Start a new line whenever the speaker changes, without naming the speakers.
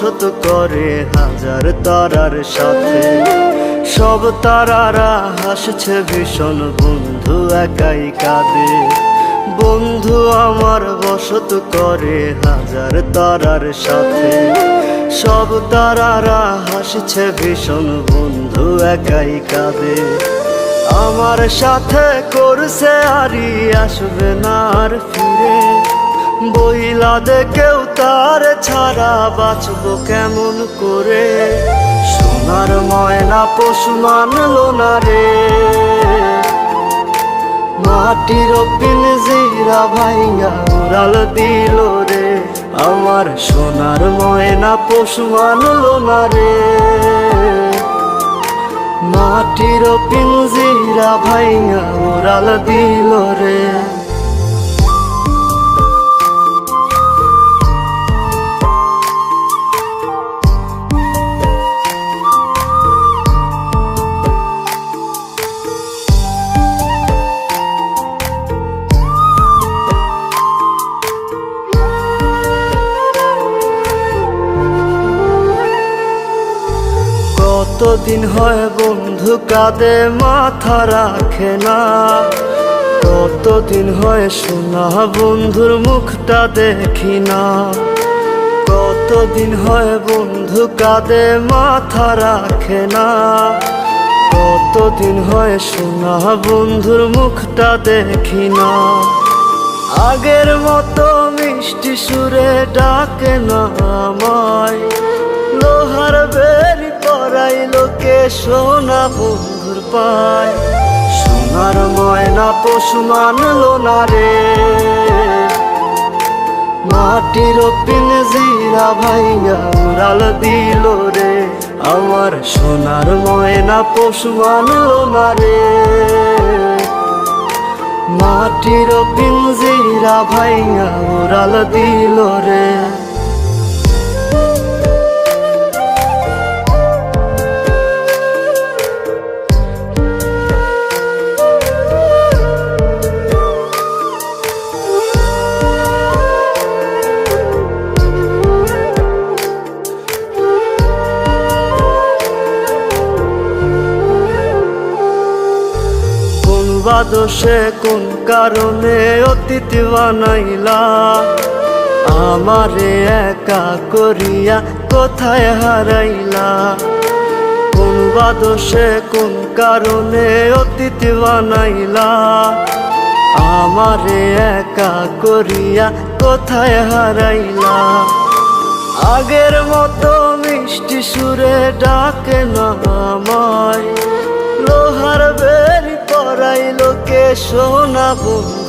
বসত করে হাজার তারার সাথে। সব তারারা হাসছে ভীষণ, বন্ধু একাই কাঁদে। বন্ধু আমার বসত করে হাজার তারার সাথে। সব তারারা হাসছে ভীষণ, বন্ধু একাই কাঁদে। আমার সাথে করছে আরি, আসবে না আর ফিরে। বইলা দে কেউ তার ছাড়া, বাঁচবো কেমন করে। সোনার ময়না পশু মানলো না রে, মাটির পিঞ্জিরা ভাইয়া উড়াল দিল রে। আমার সোনার ময়না পশু মানলো না রে, মাটির পিঞ্জিরা ভাইয়া উড়াল দিল রে। কতদিন হয় বন্ধু কাঁদে মাথা রাখে না। কতদিন হয় সোনা বন্ধুর মুখটা দেখি না। কতদিন হয় বন্ধু কাঁদে মাথা রাখে না। কতদিন হয় সোনা বন্ধুর মুখটা দেখি না। আগের মতো মিষ্টি সুরে ডাকে না আমায়, লোহার বেরি পরাই লোকে সোনা বন্ধুর পায়। সোনার ময়না পশু মানলো না রে, মাটির পিঞ্জিরা ভাইয়া উড়াল দিল রে। আমার সোনার ময়না পশু মানলো না রে, মাটির পিঞ্জিরা ভাইয়া উড়াল দিল রে। দোষে কোন কারণে অতিথি বানাইলা, আমারে একা করিয়া কোথায় হারাইলা। কোন দোষে কোন কারণে অতিথি বানাইলা, আমারে একা করিয়া কোথায় হারাইলা। আগের মতো মিষ্টি সুরে ডাকে না আমায়, লোহার বেরি পরাই লোকে সোনা বন্ধু